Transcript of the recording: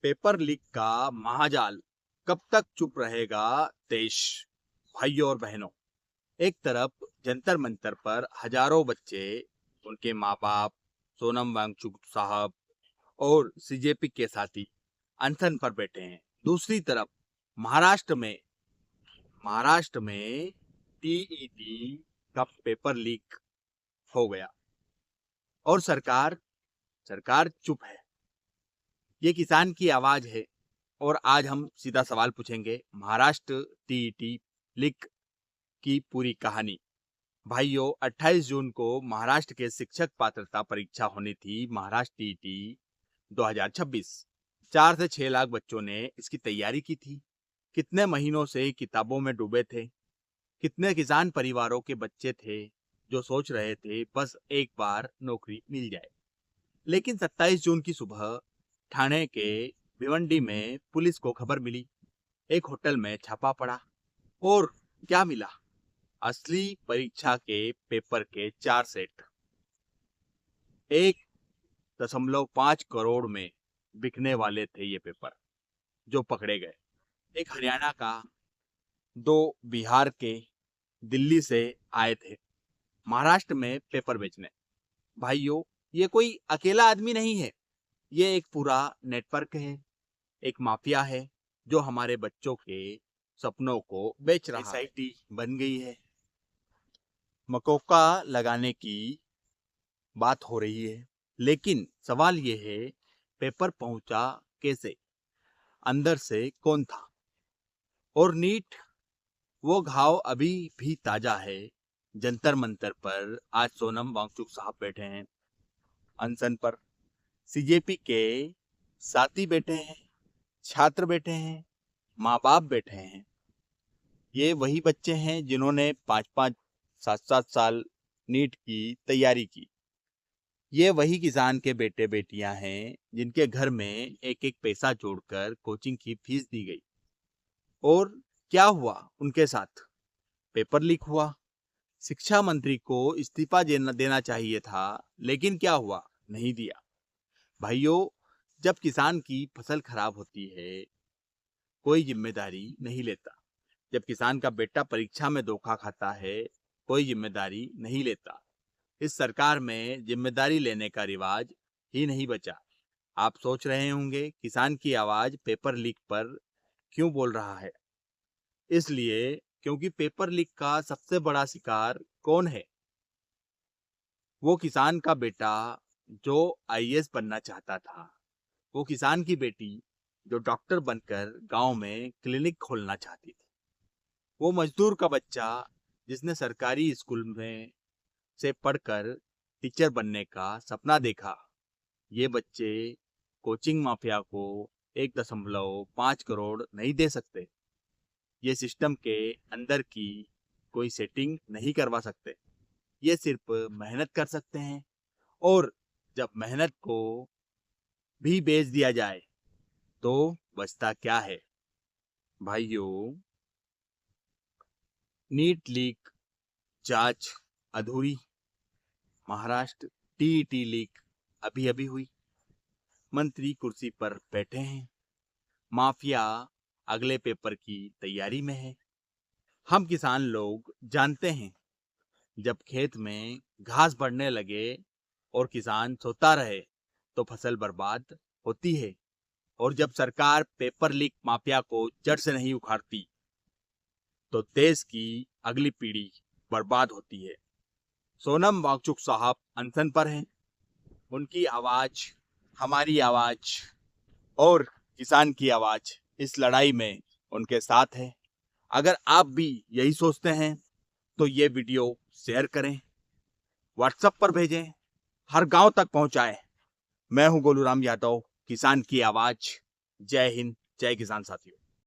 Paper leak का महाजाल कब तक चुप रहेगा देश। भाइयों और बहनों, एक तरफ जंतर मंतर पर हजारों बच्चे, उनके माँ बाप, सोनम वांगचुक साहब और सीजेपी के साथी अनशन पर बैठे हैं। दूसरी तरफ महाराष्ट्र में टीईटी का पेपर लीक हो गया और सरकार चुप है। ये किसान की आवाज है और आज हम सीधा सवाल पूछेंगे, महाराष्ट्र टीईटी लीक की पूरी कहानी। भाइयों, 28 जून को महाराष्ट्र के शिक्षक पात्रता परीक्षा होनी थी। महाराष्ट्र टीईटी 2026। 4 से 6 लाख बच्चों ने इसकी तैयारी की थी। कितने महीनों से किताबों में डूबे थे। कितने किसान परिवारों के बच्चे थे जो सोच रहे थे बस एक बार नौकरी मिल जाए। लेकिन 27 जून की सुबह ठाणे के भिवंडी में पुलिस को खबर मिली। एक होटल में छापा पड़ा और क्या मिला? असली परीक्षा के पेपर के 4 सेट 1.5 करोड़ में बिकने वाले थे। ये पेपर जो पकड़े गए, एक हरियाणा का, 2 बिहार के, दिल्ली से आए थे महाराष्ट्र में पेपर बेचने। भाइयों, ये कोई अकेला आदमी नहीं है, ये एक पूरा नेटवर्क है, एक माफिया है जो हमारे बच्चों के सपनों को बेच रहा है। सोसाइटी बन गई है। मकोका लगाने की बात हो रही है, लेकिन सवाल ये है, पेपर पहुंचा कैसे? अंदर से कौन था? और नीट, वो घाव अभी भी ताजा है। जंतर मंतर पर आज सोनम वांगचुक साहब बैठे हैं अनशन पर। सीजेपी के साथी बैठे हैं, छात्र बैठे हैं, माँ बाप बैठे हैं। ये वही बच्चे हैं जिन्होंने 5-5, 7-7 साल नीट की तैयारी की। ये वही किसान के बेटे बेटियां हैं जिनके घर में एक एक पैसा जोड़कर कोचिंग की फीस दी गई। और क्या हुआ उनके साथ? पेपर लीक हुआ। शिक्षा मंत्री को इस्तीफा देना चाहिए था, लेकिन क्या हुआ? नहीं दिया। भाइयों, जब किसान की फसल खराब होती है, कोई जिम्मेदारी नहीं लेता। जब किसान का बेटा परीक्षा में धोखा खाता है, कोई जिम्मेदारी नहीं लेता। इस सरकार में जिम्मेदारी लेने का रिवाज ही नहीं बचा। आप सोच रहे होंगे, किसान की आवाज पेपर लीक पर क्यों बोल रहा है? इसलिए क्योंकि पेपर लीक का सबसे बड़ा शिकार कौन है? वो किसान का बेटा जो आईएएस बनना चाहता था। वो किसान की बेटी जो डॉक्टर बनकर गांव में क्लिनिक खोलना चाहती थी। वो मजदूर का बच्चा जिसने सरकारी स्कूल में से पढ़कर टीचर बनने का सपना देखा। ये बच्चे कोचिंग माफिया को 1.5 करोड़ नहीं दे सकते। ये सिस्टम के अंदर की कोई सेटिंग नहीं करवा सकते। ये सिर्फ मेहनत कर सकते हैं, और जब मेहनत को भी बेच दिया जाए तो बचता क्या है? भाइयों, नीट लीक जांच अधूरी। महाराष्ट्र टीईटी लीक अभी अभी हुई। मंत्री कुर्सी पर बैठे हैं, माफिया अगले पेपर की तैयारी में है। हम किसान लोग जानते हैं, जब खेत में घास बढ़ने लगे और किसान सोता रहे तो फसल बर्बाद होती है। और जब सरकार पेपर लीक माफिया को जड़ से नहीं उखाड़ती तो देश की अगली पीढ़ी बर्बाद होती है। सोनम वांगचुक साहब अनशन पर हैं। उनकी आवाज हमारी आवाज और किसान की आवाज इस लड़ाई में उनके साथ है। अगर आप भी यही सोचते हैं तो ये वीडियो शेयर करें, व्हाट्सएप पर भेजें, हर गांव तक पहुंचाएं। मैं हूं गोलूराम यादव, किसान की आवाज। जय हिंद, जय किसान साथियों।